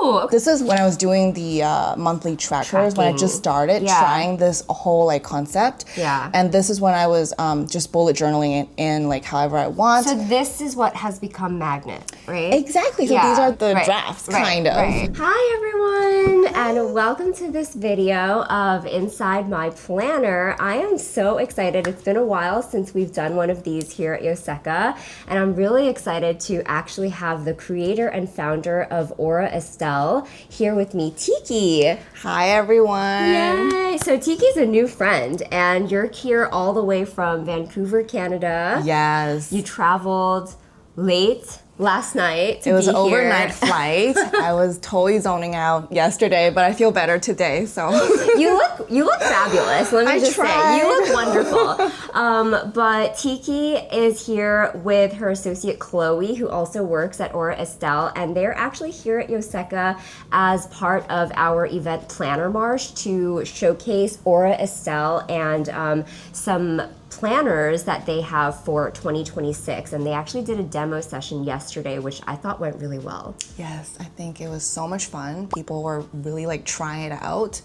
Oh, okay. This is when I was doing the monthly trackers, when I just started trying this whole like concept. Yeah. And this is when I was just bullet journaling it in like however I want. So this is what has become Magnet, right? Exactly. So these are the drafts, kind of. Right. Hi everyone, and welcome to this video of Inside My Planner. I am so excited. It's been a while since we've done one of these here at Yoseka, and I'm really excited to actually have the creator and founder of Aura, Estelle, here with me, Tiki. Hi everyone. Yay! So Tiki's a new friend, and you're here all the way from Vancouver, Canada. Yes. You traveled late last night to It was be an overnight here. flight. I was totally zoning out yesterday, but I feel better today. So you look fabulous. Let me I just tried. say, you look wonderful. But Tiki is here with her associate Chloe, who also works at Aura Estelle, and they're actually here at Yoseka as part of our event Planner Marche to showcase Aura Estelle and some planners that they have for 2026, and they actually did a demo session yesterday, which I thought went really well. yes, I think it was so much fun. People were really like trying it out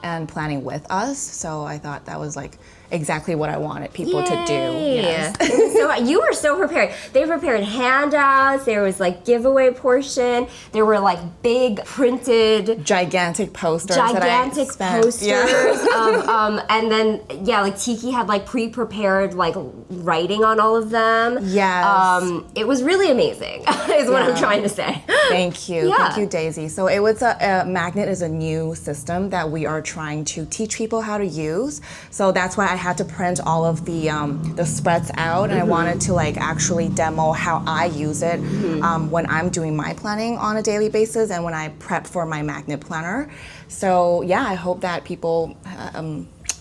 and planning with us. So I thought that was like exactly what I wanted people to do. Yes. So you were so prepared. They prepared handouts. There was like giveaway portion. There were like big printed Gigantic posters. gigantic that I spent. posters of and then like Tiki had like pre-prepared like writing on all of them. Yes. It was really amazing is what I'm trying to say. Thank you. Yeah. Thank you, Daisy. So it was a Magnet is a new system that we are trying to teach people how to use. So that's why I had to print all of the spreads out, and I wanted to like actually demo how I use it when I'm doing my planning on a daily basis and when I prep for my Magnet planner. So yeah, I hope that people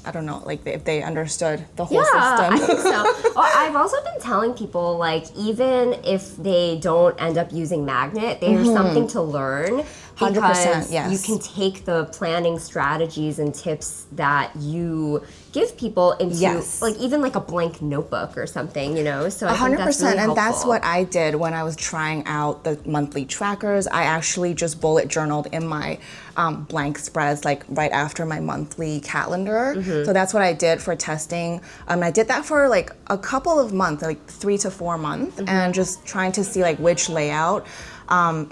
I don't know, like if they understood the whole system. I think so. Well, I've also been telling people, like, even if they don't end up using Magnet, there's something to learn. 100%, yes. You can take the planning strategies and tips that you give people into, like, even like a blank notebook or something, you know? So I think that's really 100%, and that's helpful. what I did when I was trying out the monthly trackers. I actually just bullet journaled in my blank spreads, like right after my monthly calendar. So that's what I did for testing. I did that for like a couple of months, like 3 to 4 months, and just trying to see like which layout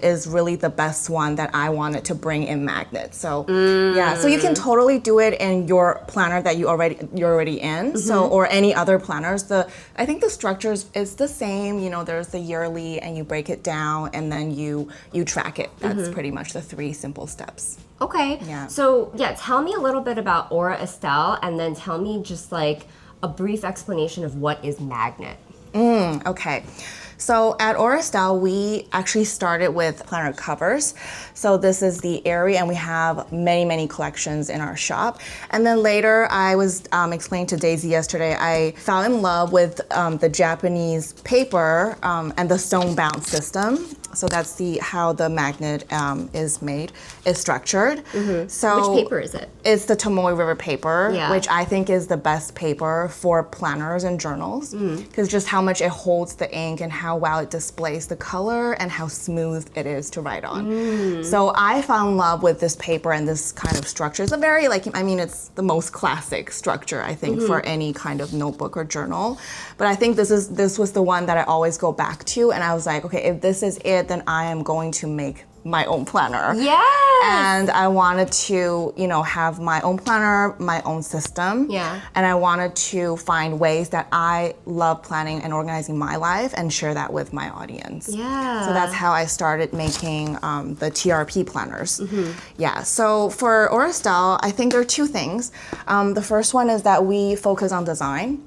is really the best one that I wanted to bring in Magnet. So yeah, so you can totally do it in your planner that you're already in. So or any other planners. I think the structures is the same. You know, there's the yearly, and you break it down, and then you track it. That's pretty much the 3 simple steps. Okay. Yeah. So tell me a little bit about Aura Estelle, and then tell me just like a brief explanation of what is Magnet. Okay. So at Aura Estelle, we actually started with planner covers. So this is the area, and we have many, many collections in our shop. And then later, I was explaining to Daisy yesterday, I fell in love with the Japanese paper and the stone-bound system. So that's how the Magnet is structured. So Which paper is it? It's the Tomoe River paper, Yeah. which I think is the best paper for planners and journals, because just how much it holds the ink and how well it displays the color and how smooth it is to write on. So I fell in love with this paper and this kind of structure. It's a very it's the most classic structure, I think, for any kind of notebook or journal. But I think this was the one that I always go back to, and I was like, okay, if this is it, then I am going to make my own planner. Yes! And I wanted to, have my own planner, my own system. Yeah. And I wanted to find ways that I love planning and organizing my life and share that with my audience. Yeah. So that's how I started making the TRP planners. Yeah, so for Aura Estelle, I think there are 2 things. The first one is that we focus on design.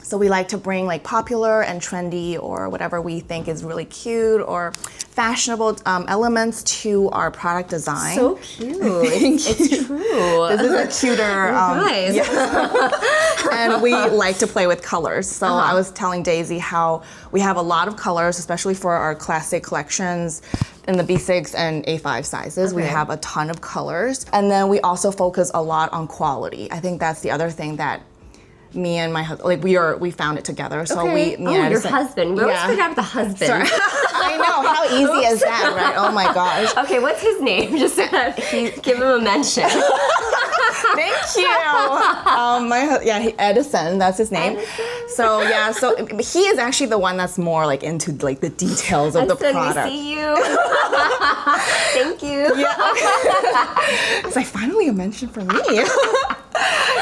So we like to bring like popular and trendy or whatever we think is really cute or fashionable elements to our product design. So cute. It's true. This is a cuter. Nice. And we like to play with colors. So I was telling Daisy how we have a lot of colors, especially for our classic collections in the B6 and A5 sizes. We have a ton of colors. And then we also focus a lot on quality. I think that's the other thing that me and my husband, we found it together. So Okay. your husband. We always forget about the husband. Sorry. I know, how easy is that, right? Oh my gosh. Okay, what's his name? Just give him a mention. Thank you. Edison, that's his name. Edison. So he is actually the one that's more like into like the details of the product. We see you. Thank you. Yeah. It's like finally a mention for me.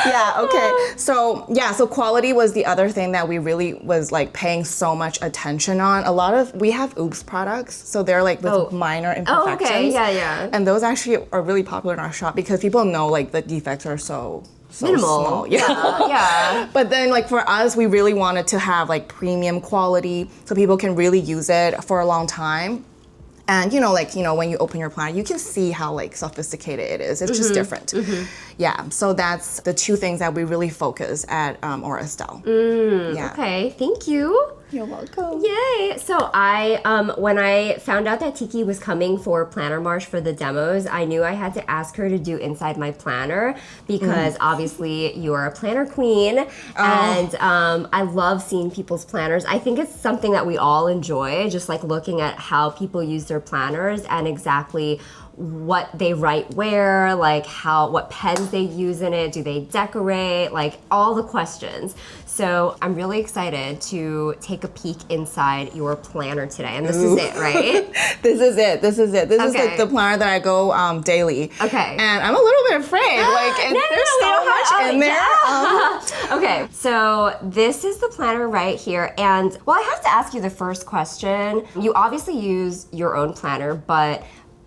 Yeah, okay. So quality was the other thing that we really was like paying so much attention on. We have oops products, so they're like with minor imperfections. Oh, okay, yeah. And those actually are really popular in our shop because people know like the defects are so minimal. Small. Yeah. But then like for us, we really wanted to have like premium quality so people can really use it for a long time. And when you open your planner, you can see how like sophisticated it is. It's just different. Yeah, so that's the two things that we really focus at or Estelle. Yeah. Okay, thank you. You're welcome. Yay! So when I found out that Tiki was coming for Planner Marche for the demos, I knew I had to ask her to do inside my planner because obviously you're a planner queen, and I love seeing people's planners. I think it's something that we all enjoy, just like looking at how people use their planners and exactly what they write where, like what pens they use in it, do they decorate, like all the questions. So I'm really excited to take a peek inside your planner today. And this is it, right? This is it. This is like the planner that I go daily. Okay. And I'm a little bit afraid. Like there's so much in there. Okay, so this is the planner right here. And I have to ask you the first question. You obviously use your own planner, but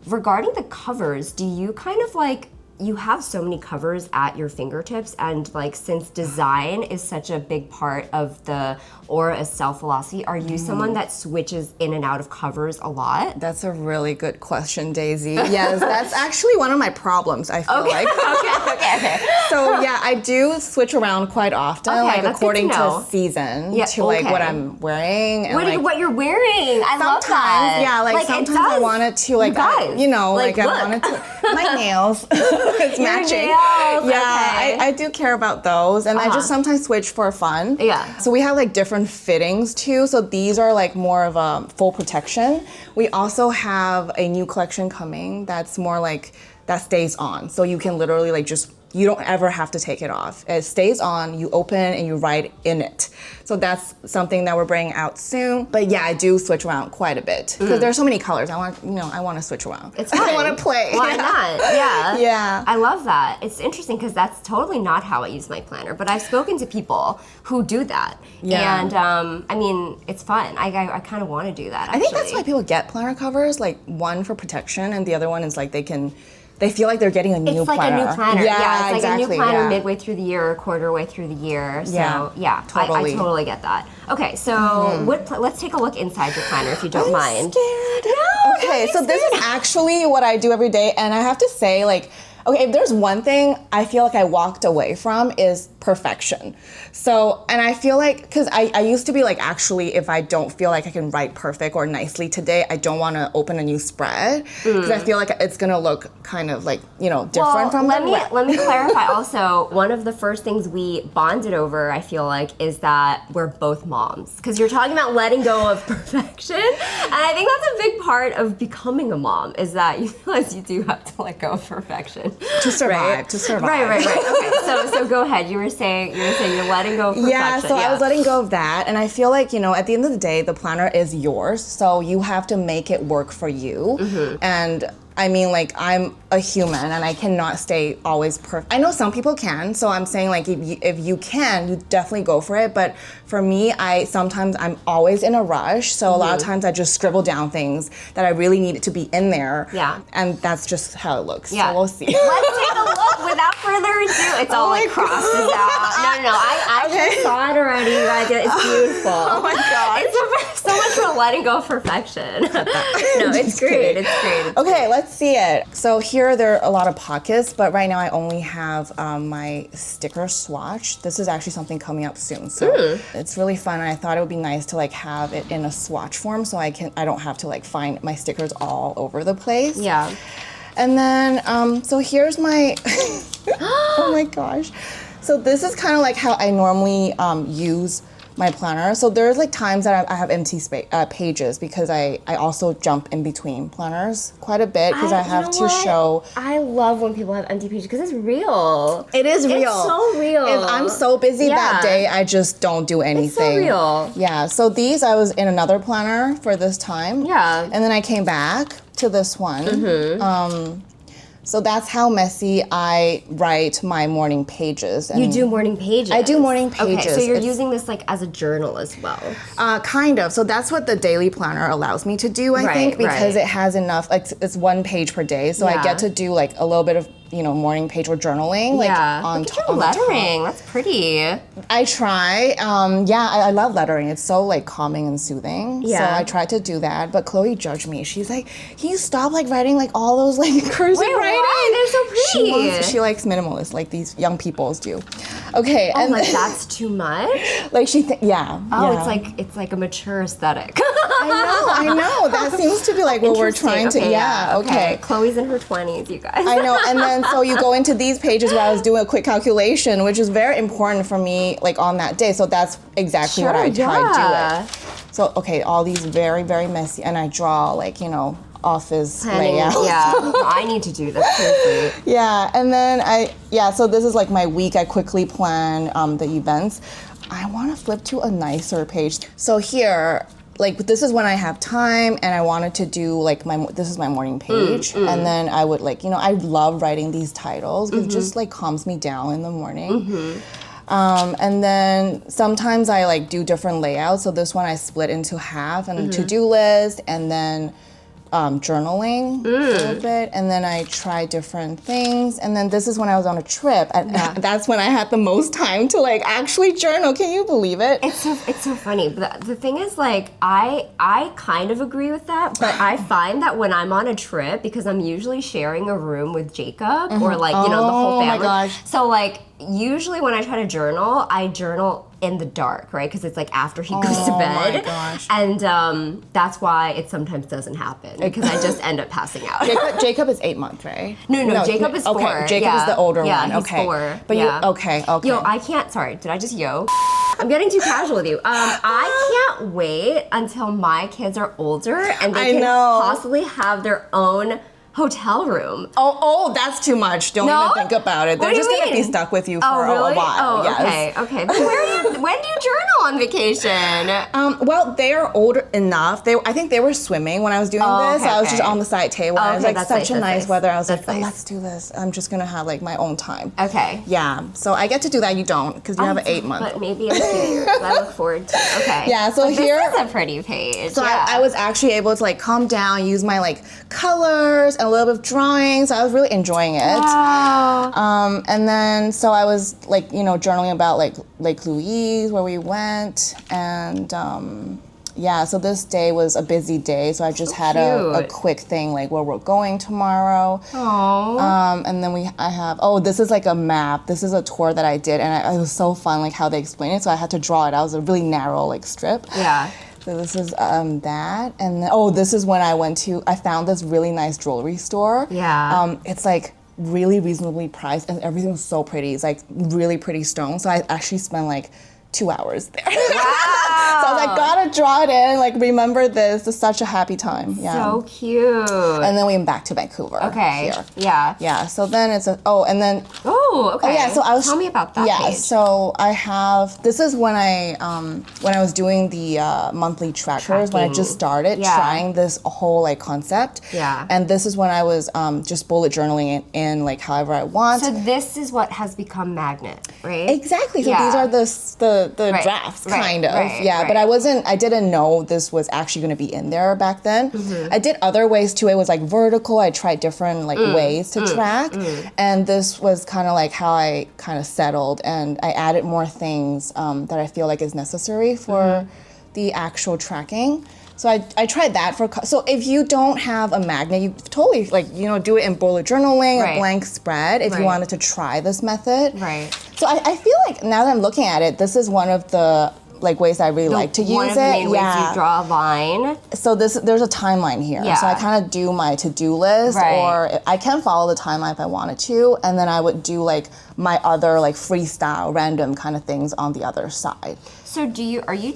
regarding the covers, do you kind of like, you have so many covers at your fingertips, and like since design is such a big part of the Aura Estelle philosophy, are you someone that switches in and out of covers a lot? That's a really good question, Daisy. Yes, that's actually one of my problems, I feel like. Okay. So yeah, I do switch around quite often, like according to season, to like what I'm wearing. And what you're wearing. I love that. Yeah, like sometimes I wanted to like, I wanted to, my nails. It's matching. Nails. Yeah, Okay. I do care about those, and I just sometimes switch for fun. Yeah. So we have like different fittings too. So these are like more of a full protection. We also have a new collection coming that's more like that stays on. So you can literally like you don't ever have to take it off. It stays on, you open and you write in it. So that's something that we're bringing out soon. But yeah, I do switch around quite a bit because there's so many colors. I want to switch around. It's fun. I want to play. Why not? Yeah. Yeah. I love that. It's interesting because that's totally not how I use my planner, but I've spoken to people who do that. Yeah. And I mean, it's fun. I kind of want to do that, actually. I think that's why people get planner covers, like one for protection and the other one is like they feel like they're getting a new planner. It's like a new planner. Yeah, it's exactly, like a new planner midway through the year or quarter way through the year. So totally. I totally get that. Okay, so let's take a look inside your planner if you don't mind. Scared. No. Okay, so this is actually what I do every day, and I have to say, like, okay, if there's one thing I feel like I walked away from is perfection. So, and I feel like, because I used to be like, actually, if I don't feel like I can write perfect or nicely today, I don't want to open a new spread because I feel like it's going to look kind of like, different from let me clarify also, one of the first things we bonded over, I feel like, is that we're both moms. Because you're talking about letting go of perfection. And I think that's a big part of becoming a mom, is that you realize you do have to let go of perfection. To survive, right? to survive. Right. Okay, so go ahead. You were saying you're letting go of perfection. Yeah, so I was letting go of that, and I feel like, at the end of the day, the planner is yours, so you have to make it work for you. And I mean, like, I'm a human and I cannot stay always perfect. I know some people can, so I'm saying, like, if you can, you definitely go for it. But for me, sometimes I'm always in a rush, so a lot of times I just scribble down things that I really need it to be in there. Yeah. And that's just how it looks. Yeah. So we'll see. Let's take a look. Without further ado, it's all like crosses out. No. I saw it already, you guys. It's beautiful. Oh my god. It's so much for letting go of perfection. No, it's great. It's great. Okay, let's see it. So here there are a lot of pockets, but right now I only have my sticker swatch. This is actually something coming up soon, so it's really fun. And I thought it would be nice to like have it in a swatch form, so I don't have to like find my stickers all over the place. Yeah. And then so here's my oh my gosh. So this is kind of like how I normally use my planner. So there's like times that I have empty pages because I also jump in between planners quite a bit because I have to show. I love when people have empty pages because it's real. It is real. It's so real. If I'm so busy that day, I just don't do anything. It's so real. Yeah. So these, I was in another planner for this time. Yeah. And then I came back to this one. So that's how messy I write my morning pages. And you do morning pages? I do morning pages. Okay, so you're using this like as a journal as well? Kind of. So that's what the daily planner allows me to do, I think, because it has enough, like it's 1 page per day. So I get to do like a little bit of, morning page or journaling. Like on Look at your lettering. That's pretty. I try. I love lettering. It's so like calming and soothing. Yeah. So I tried to do that, but Chloe judged me. She's like, "Can you stop like writing like all those like cursive writing? Why? They're so pretty." She likes minimalist, like these young peoples do. Okay. Oh, and like that's too much. Like It's like a mature aesthetic. I know. That seems to be like what we're trying to. Okay. Chloe's in her 20s, you guys. I know. And then so you go into these pages where I was doing a quick calculation, which is very important for me, like on that day. So that's exactly what I try to do it. So all these very, very messy, and I draw like office layout. Yeah, I need to do this seriously. Yeah, and then so this is like my week. I quickly plan the events. I want to flip to a nicer page. So here, like this is when I have time and I wanted to do like this is my morning page. And then I would like, I love writing these titles. It just like calms me down in the morning. And then sometimes I like do different layouts. So this one I split into half and to-do list and then journaling a little bit, and then I try different things, and then this is when I was on a trip, and that's when I had the most time to like actually journal. Can you believe it? It's so funny. The thing is, like, I kind of agree with that, but I find that when I'm on a trip, because I'm usually sharing a room with Jacob or like the whole family. Oh my gosh. So like usually when I try to journal, I journal in the dark, right? Because it's like after he goes to bed. Oh my gosh. And that's why it sometimes doesn't happen because I just end up passing out. Jacob is 8 months, right? No, Jacob is 4. Okay, Jacob is the older one. Yeah, he's 4. But okay. Yo, I can't, sorry, did I just I'm getting too casual with you. I can't wait until my kids are older and they can possibly have their own hotel room. Oh, that's too much. Don't even think about it. They're just gonna be stuck with you for a while. Oh, yes. Okay. But when do you journal on vacation? Well, they are older enough. I think they were swimming when I was doing this. I was just on the side table. And it was like such a nice weather. I was like, let's do this. I'm just gonna have like my own time. Okay. Yeah. So I get to do that. You don't because you have an 8 month. But maybe in a few years. I look forward to. Okay. Yeah. So here this is a pretty page. So I was actually able to like calm down, use my like colors and a little bit of drawing. So I was really enjoying it. Wow. And then so I was like journaling about like Lake Louise where we went and so this day was a busy day, so I just had a quick thing like where we're going tomorrow. And then this is like a map. This is a tour that I did, and it was so fun like how they explained it. So I had to draw it out. It was a really narrow like strip. Yeah. So this is that, and then, this is when I found this really nice jewelry store. Yeah. It's like really reasonably priced, and everything was so pretty. It's like really pretty stones. So I actually spent like 2 hours there. Wow. So I was like, gotta draw it in, like remember this. It's such a happy time. Yeah. So cute. And then we went back to Vancouver. Okay. Here. Yeah. Yeah. So then it's okay. Okay. Oh yeah. So tell me about that. Yeah. Page. So I have. This is when I was doing the monthly trackers when I just started trying this whole like concept. Yeah. And this is when I was just bullet journaling it in like however I want. So this is what has become Magnet, right? Exactly. So these are the drafts, kind of. Right. But I didn't know this was actually going to be in there back then. I did other ways too. It was like vertical. I tried different like ways to track. And this was kind of like how I kind of settled, and I added more things that I feel like is necessary for the actual tracking. So I tried that so if you don't have a magnet, you totally like, do it in bullet journaling or blank spread if you wanted to try this method. Right. So I feel like now that I'm looking at it, this is one of the like ways I really like to One use of the it. main ways you draw a line. So there's a timeline here. Yeah. So I kind of do my to-do list, Right. or I can follow the timeline if I wanted to, and then I would do like my other like freestyle, random kind of things on the other side. So are you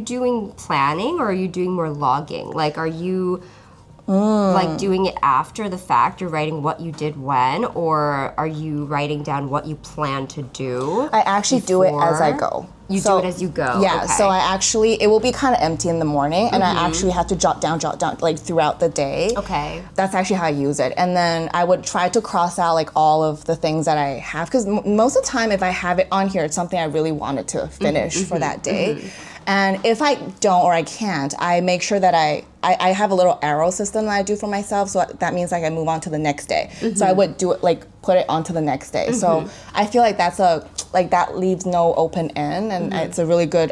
doing planning, or are you doing more logging? Like, are you like doing it after the fact? You're writing what you did when, or are you writing down what you plan to do? I actually do it as I before? go. You do it as you go. Yeah, okay. so it will be kind of empty in the morning, and I actually have to jot down like throughout the day. Okay. That's actually how I use it. And then I would try to cross out like all of the things that I have, because most of the time if I have it on here, it's something I really wanted to finish for that day. And if I don't or I can't, I make sure that I have a little arrow system that I do for myself, so that means like I move on to the next day. So I would do it like put it onto the next day. So I feel like that leaves no open end, and it's a really good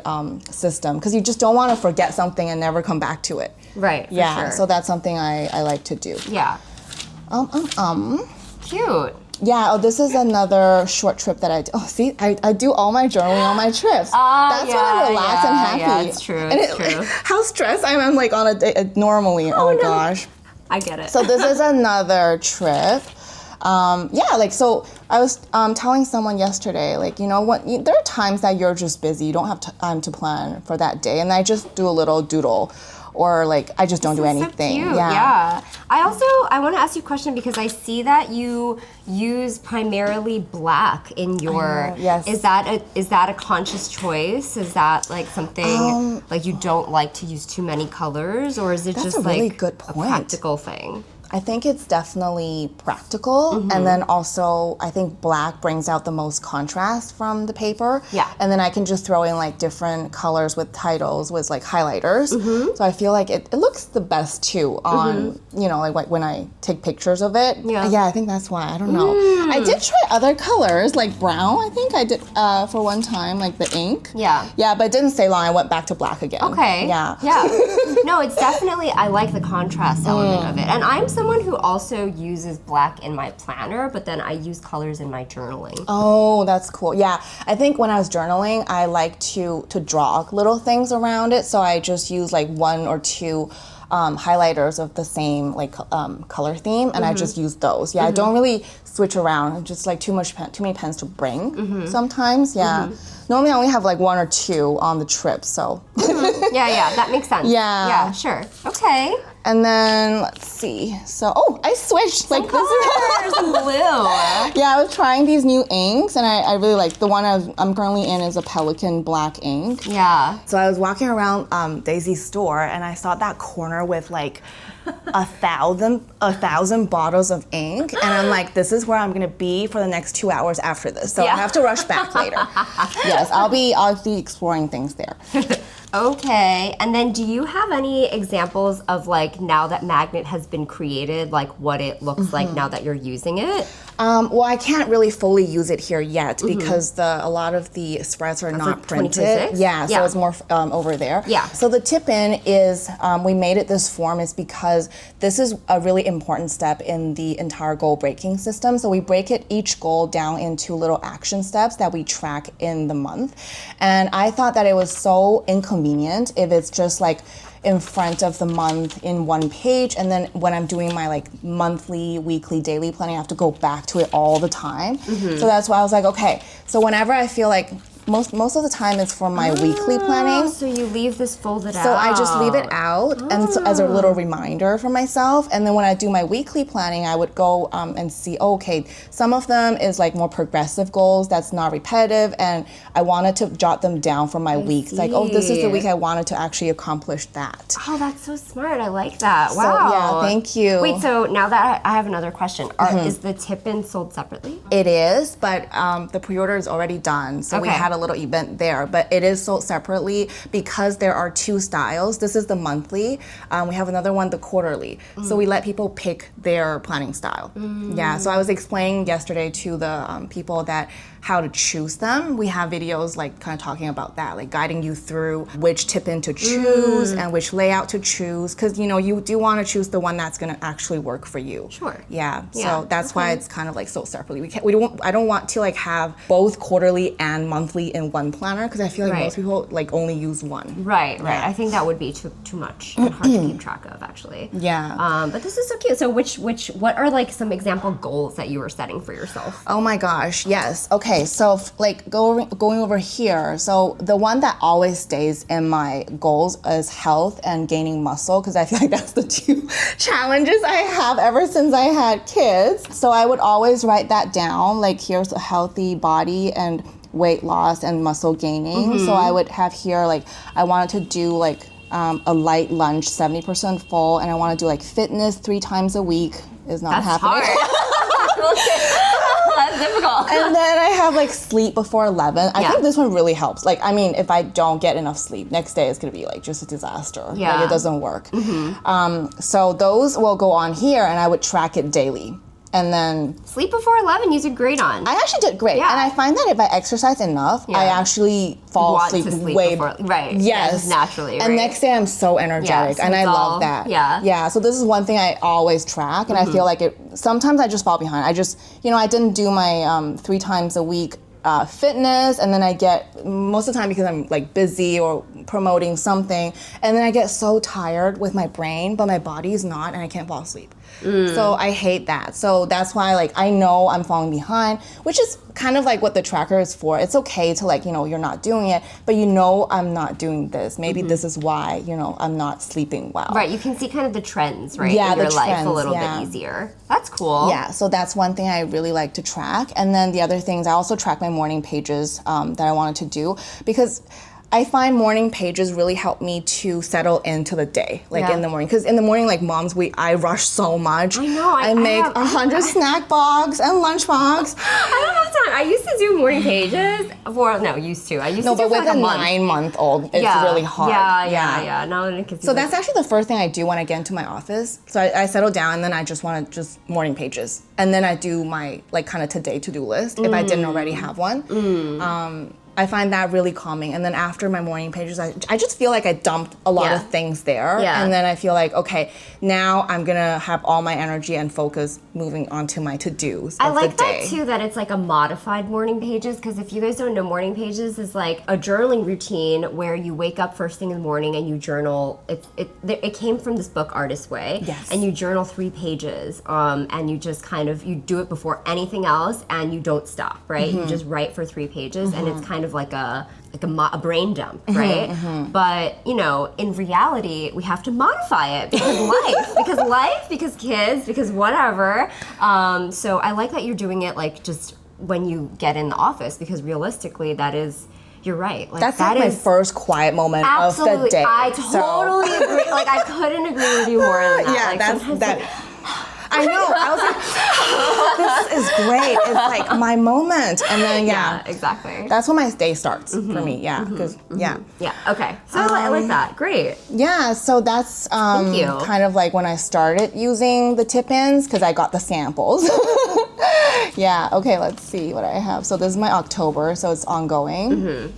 system, because you just don't want to forget something and never come back to it. Right. For Yeah. Sure. So that's something I like to do. Yeah. Cute. Yeah, this is another short trip that I do. Oh, see, I do all my journaling on my trips. That's when I relax and happy. Yeah, it's true. It's true. How stressed I am like on a day normally. Oh my gosh. I get it. So this is another trip. So I was telling someone yesterday, like, there are times that you're just busy, you don't have time to plan for that day, and I just do a little doodle, or like I just don't do anything. So cute. Yeah. I want to ask you a question, because I see that you use primarily black in your. Yes. Is that a conscious choice? Is that like something like you don't like to use too many colors, or is it That's just a really like good a point. practical thing? I think it's definitely practical, and then also I think black brings out the most contrast from the paper. Yeah. And then I can just throw in like different colors with titles with like highlighters. So I feel like it looks the best too on like when I take pictures of it. Yeah. I think that's why. I don't know. I did try other colors like brown. I think I did for one time, like the ink. Yeah. Yeah, but it didn't stay long. I went back to black again. Okay. Yeah. Yeah. No, it's definitely, I like the contrast element of it. And I'm someone who also uses black in my planner, but then I use colors in my journaling. Oh, that's cool. Yeah, I think when I was journaling, I like to draw little things around it. So I just use like one or two highlighters of the same like color theme, and I just use those. Yeah, I don't really switch around. Just like too many pens to bring sometimes. Yeah. Normally I only have like one or two on the trip, so. Yeah, that makes sense. Yeah. Yeah, sure. Okay. And then let's see. So, I switched. Like Colors and blue. Yeah, I was trying these new inks, and I really like the one I'm currently in is a Pelican black ink. Yeah. So I was walking around Daisy's store, and I saw that corner with like 1,000 bottles of ink, and I'm like, this is where I'm gonna be for the next 2 hours after this. So I have to rush back later. Yes, I'll be exploring things there. Okay, and then do you have any examples of like now that Magnet has been created, like what it looks like now that you're using it? Well, I can't really fully use it here yet because a lot of the spreads are not printed. 2026? Yeah, so Yeah. it's more over there. Yeah. So the tip-in is, we made it this form is because this is a really important step in the entire goal breaking system. So we break each goal down into little action steps that we track in the month. And I thought that it was so inconvenient if it's just like in front of the month in one page, and then when I'm doing my like monthly, weekly, daily planning, I have to go back to it all the time. So that's why I was like, okay, so whenever I feel like most of the time it's for my weekly planning. So you leave this folded out. So I just leave it out and so as a little reminder for myself. And then when I do my weekly planning, I would go and see, okay, some of them is like more progressive goals that's not repetitive, and I wanted to jot them down for my weeks. Like, oh, this is the week I wanted to actually accomplish that. Oh, that's so smart. I like that. Wow. So, yeah, thank you. Wait, so now that I have another question. Is the tip-in sold separately? It is, but the pre-order is already done. So we Okay. had a little event there, but it is sold separately because there are two styles. This is the monthly. We have another one, the quarterly. So we let people pick their planning style. Yeah, so I was explaining yesterday to the people that how to choose them, we have videos like kind of talking about that, like guiding you through which tip-in to choose and which layout to choose, because you do want to choose the one that's going to actually work for you. Sure. Yeah. So that's why it's kind of like so separately. I don't want to like have both quarterly and monthly in one planner, because I feel like most people like only use one. Right. I think that would be too much and hard to keep track of, actually. Yeah. But this is so cute. So what are like some example goals that you were setting for yourself? Oh my gosh, yes. Okay, so like going over here, so the one that always stays in my goals is health and gaining muscle, because I feel like that's the two challenges I have ever since I had kids. So I would always write that down, like here's a healthy body and weight loss and muscle gaining. So I would have here, like I wanted to do like a light lunch, 70% full, and I want to do like fitness 3 times a week. Is not happening. That's difficult. And then I have like sleep before 11. I think this one really helps. Like, I mean, if I don't get enough sleep, next day it's gonna be like just a disaster. Yeah. Like it doesn't work. So those will go on here, and I would track it daily. And then sleep before 11 you did great on. I actually did great. Yeah. And I find that if I exercise enough, I actually fall asleep way before, right. Yes. Naturally. And next day I'm so energetic, so and I it's love that. Yeah. So this is one thing I always track, and I feel like sometimes I just fall behind. I just, I didn't do my 3 times a week fitness, and then I get, most of the time because I'm like busy or promoting something, and then I get so tired with my brain, but my body's not, and I can't fall asleep. So I hate that. So that's why like I know I'm falling behind, which is kind of like what the tracker is for. It's okay to like, you're not doing it, but I'm not doing this. Maybe this is why, I'm not sleeping well. Right, you can see kind of the trends, right, in your life a little bit easier. That's cool. Yeah, so that's one thing I really like to track. And then the other things, I also track my morning pages that I wanted to do, because I find morning pages really help me to settle into the day, like in the morning. Because in the morning, like moms, I rush so much. I know. I make 100 snack box and lunch box. I don't have time. I used to do morning pages. Used to. I used to do but for with like a a month. 9-month-old, it's really hard. Yeah. No, so that's actually the first thing I do when I get into my office. So I settle down, and then I just want to just morning pages. And then I do my like kind of today to-do list if I didn't already have one. I find that really calming. And then after my morning pages, I just feel like I dumped a lot of things there. Yeah. And then I feel like, okay, now I'm gonna have all my energy and focus moving on to my to-dos I of like the day. that too, that it's like a modified morning pages, because if you guys don't know, morning pages is like a journaling routine where you wake up first thing in the morning and you journal. It came from this book, Artist's Way. Yes. And you journal 3 pages, and you just kind of, you do it before anything else, and you don't stop, right? You just write for 3 pages, and it's kind of like a brain dump, right? But in reality, we have to modify it because life, because kids, because whatever. So I like that you're doing it like just when you get in the office, because realistically, you're right. Like, that's like my first quiet moment of the day. I totally agree. Like I couldn't agree with you more than that. Yeah, like, that's that. I know. I was like, this is great. It's like my moment. And then, exactly. That's when my day starts for me. Yeah. Because, Yeah, okay. So I like that. Great. Yeah, so that's Thank you. kind of like when I started using the tip-ins, because I got the samples. Yeah, okay, let's see what I have. So this is my October, so it's ongoing.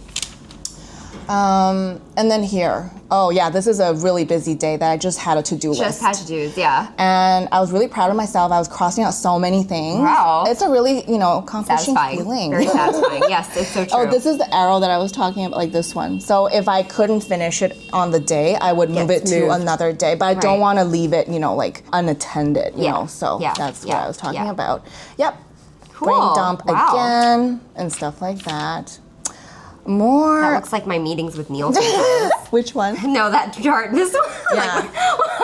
And then here, this is a really busy day that I just had a to-do list. Just had to-dos, yeah. And I was really proud of myself. I was crossing out so many things. Wow. It's a really, accomplishing feeling. Very satisfying. Yes, it's so true. Oh, this is the arrow that I was talking about, like this one. So if I couldn't finish it on the day, I would move it to another day. But I don't want to leave it, like unattended, So that's what I was talking about. Yep. Cool. Brain dump again and stuff like that. More. That looks like my meetings with Neil pages. Which one? No, that chart. This one. Yeah.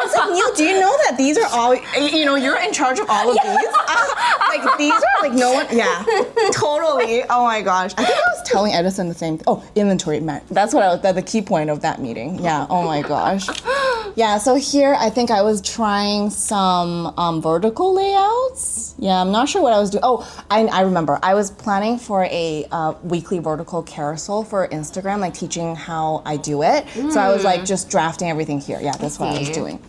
So Neil, do you know that these are all, you're in charge of all of these? Like these are like no one, totally. Oh my gosh. I think I was telling Edison the same thing. Oh, inventory, that's what the key point of that meeting. Yeah, oh my gosh. Yeah, so here I think I was trying some vertical layouts. Yeah, I'm not sure what I was doing. Oh, I remember. I was planning for a weekly vertical carousel for Instagram, like teaching how I do it. So I was like just drafting everything here. Yeah, that's what I was doing.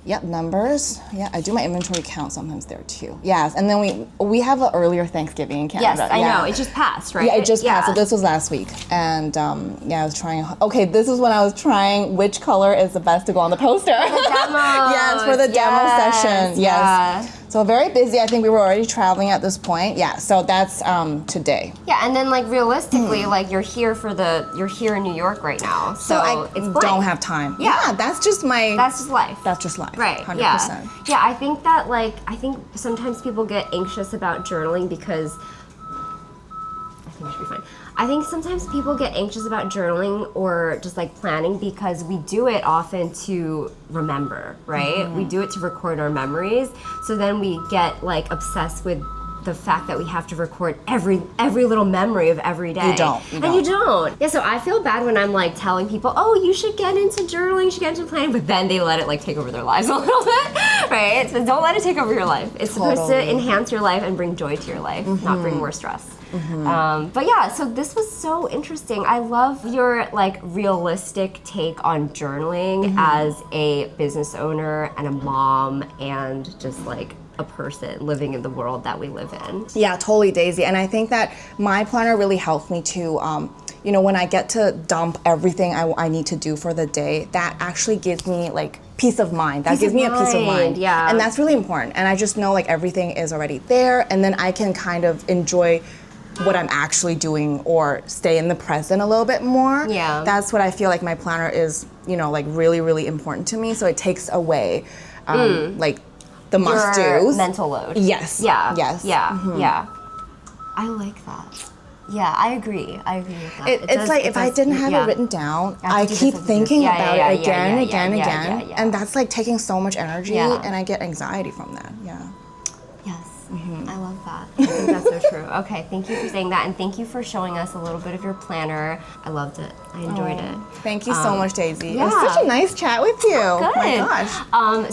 Yep, numbers. Yeah, I do my inventory count sometimes there too. Yes, and then we have an earlier Thanksgiving in Canada. Yes, I know. It just passed, right? Yeah, it just passed. So this was last week, and I was trying. Okay, this is when I was trying which color is the best to go on the poster. For the demo. Yes, for the demo session. Yes. Yeah. So very busy. I think we were already traveling at this point. Yeah. So that's today. Yeah, and then like realistically, like you're here in New York right now, so I it's blank. don't have time. Yeah. That's just life. That's just life. Right. 100%. Yeah. I think that I think sometimes people get anxious about journaling because I think it should be fine. I think sometimes people get anxious about journaling or just like planning because we do it often to remember, right? We do it to record our memories. So then we get like obsessed with the fact that we have to record every little memory of every day. You don't. And you don't. Yeah, so I feel bad when I'm like telling people, oh, you should get into journaling, you should get into planning, but then they let it like take over their lives a little bit, right? So don't let it take over your life. It's supposed to enhance your life and bring joy to your life, not bring more stress. But yeah, so this was so interesting. I love your like realistic take on journaling as a business owner and a mom and just like a person living in the world that we live in. Yeah, totally, Daisy. And I think that my planner really helped me to, when I get to dump everything I need to do for the day, that actually gives me like peace of mind. That gives me a peace of mind. Yeah. And that's really important. And I just know like everything is already there, and then I can kind of enjoy what I'm actually doing or stay in the present a little bit more. Yeah. That's what I feel like my planner is, like really, really important to me. So it takes away like the must-dos. Your mental load. Yes. Yeah. Yes. Yeah. Yeah. I like that. Yeah, I agree with that. It's like if I didn't have it written down, I keep thinking about it again, again. And that's like taking so much energy, and I get anxiety from that. Yeah. Yes. I love that. I think that's so true. Okay, thank you for saying that, and thank you for showing us a little bit of your planner. I loved it. I enjoyed it. Thank you so much, Daisy. Yeah. It was such a nice chat with you. Good. Oh my gosh.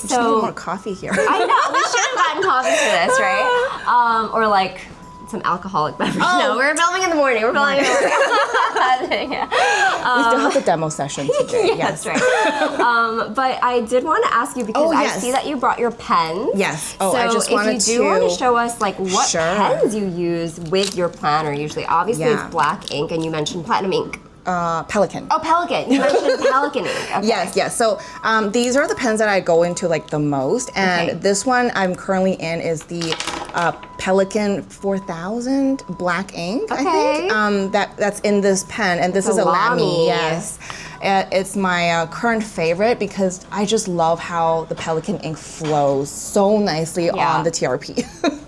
So just need more coffee here. I know we should have gotten coffee for this, right? Or like some alcoholic beverage. No, we're filming in the morning. We're filming in the morning. We still have the demo session today. Yes, that's right. But I did want to ask you because I see that you brought your pens. Yes. Oh, so I just wanted if you do want to show us like what pens you use with your planner usually. Obviously it's black ink, and you mentioned platinum ink. Pelican. Oh, Pelican. You mentioned Pelican ink. Okay. Yes. So these are the pens that I go into like the most, and this one I'm currently in is the Pelican 4000 black ink. I think that's in this pen, and this is a Lamy. Yes. It's my current favorite because I just love how the Pelican ink flows so nicely on the TRP.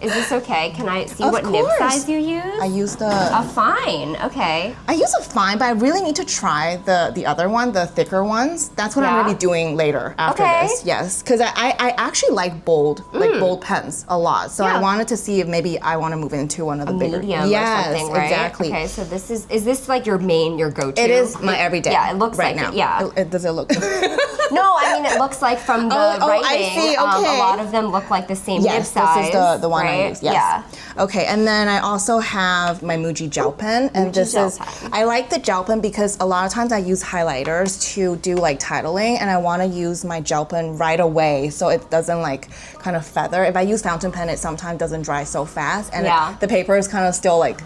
Is this okay? Can I see what nib size you use? I use a fine. Okay. I use a fine, but I really need to try the other one, the thicker ones. That's what I'm gonna be doing later after this. Yes, because I actually like bold pens a lot. So I wanted to see if maybe I want to move into one of the bigger. Medium or something, right? Exactly. Okay, so this is this like your go-to? It is my everyday. Yeah, it looks right like now. it. Yeah. Does it look? No, I mean it looks like from the writing. I see. Okay. A lot of them look like the same nib size. This is the one I use. Yes. Yeah. Okay, and then I also have my Muji gel pen, and I like the gel pen because a lot of times I use highlighters to do like titling, and I want to use my gel pen right away so it doesn't like kind of feather. If I use fountain pen, it sometimes doesn't dry so fast, and the paper is kind of still like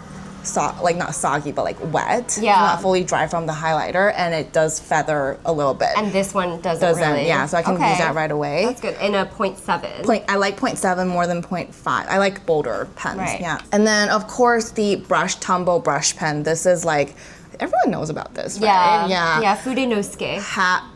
not soggy, but like wet. Yeah. Not fully dry from the highlighter, and it does feather a little bit. And this one doesn't really. Yeah, so I can use that right away. That's good. In a 0.7. I like 0.7 more than 0.5. I like bolder pens. Right. Yeah. And then of course the Tombow brush pen. This is like everyone knows about this, right? Yeah, Fudenosuke.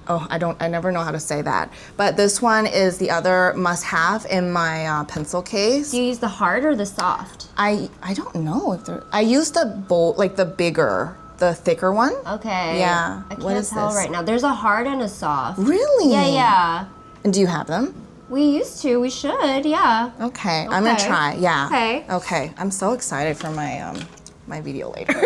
I never know how to say that. But this one is the other must-have in my pencil case. Do you use the hard or the soft? I don't know if I use the bold, like the bigger, the thicker one. Okay. Yeah. I can't tell right now. There's a hard and a soft. Really? Yeah. And do you have them? We used to. We should. Yeah. Okay. I'm gonna try. Yeah. Okay. Okay. I'm so excited for my my video later.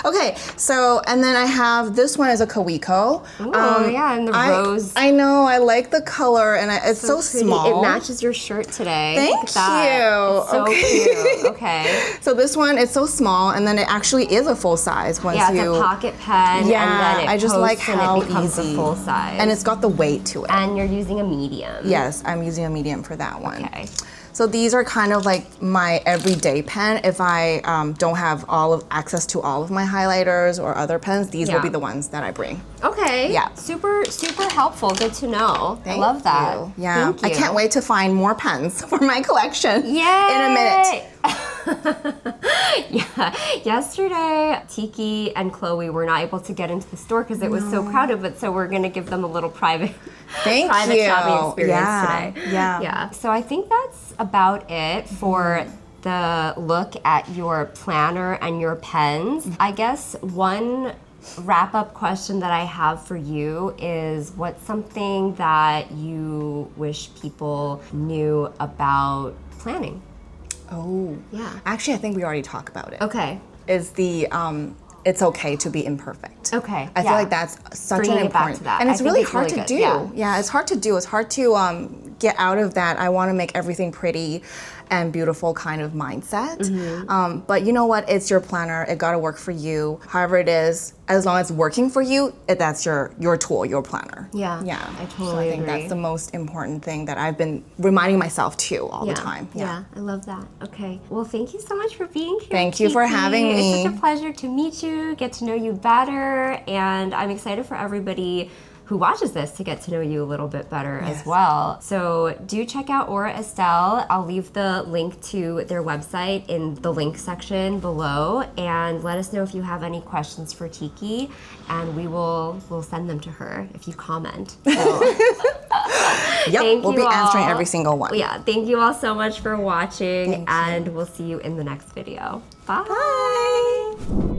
Okay, so, and then I have, this one is a Kawiko. Oh, yeah, and the rose. I know, I like the color, and it's so pretty. small. It matches your shirt today. Thank Look at that. you. It's so cute. Okay. So this one, it's so small, and then it actually is a full size once Yeah, it's you... a pocket pen, Yeah, and then it I just like posts and how it becomes easy. a full size. And it's got the weight to it. And you're using a medium. Yes, I'm using a medium for that one. Okay. So these are kind of like my everyday pen. If I don't have access to all of my highlighters or other pens, these will be the ones that I bring. Okay. Yeah. Super, super helpful. Good to know. Thank I love that. you. Yeah. Thank you. I can't wait to find more pens for my collection. Yay! In a minute. Yeah. Yesterday, Tiki and Chloe were not able to get into the store because it was so crowded, but so we're going to give them a little private Thank shopping experience today. Yeah. Yeah. So I think that's about it for the look at your planner and your pens. I guess one wrap-up question that I have for you is, what's something that you wish people knew about planning? Oh. Yeah. Actually, I think we already talked about it. Okay. Is the it's okay to be imperfect. Okay. I feel like that's such Bringing an it back important, to that. and it's I think really it's hard really to good. do. Yeah. It's hard to do. It's hard to get out of that. I want to make everything pretty and beautiful kind of mindset. But you know what? It's your planner. It got to work for you. However it is, as long as it's working for you, that's your tool, your planner. Yeah. Yeah. I So totally I think agree. that's the most important thing that I've been reminding myself too all the time. Yeah, I love that. Okay. Well, thank you so much for being here. Thank you for Tiki. having me. It's such a pleasure to meet you, get to know you better, and I'm excited for everybody who watches this to get to know you a little bit better as well. So do check out Aura Estelle. I'll leave the link to their website in the link section below, and let us know if you have any questions for Tiki, and we'll send them to her if you comment. So, Yep, we'll be answering every single one. yeah, thank you all so much for watching, and we'll see you in the next video. Bye. Bye.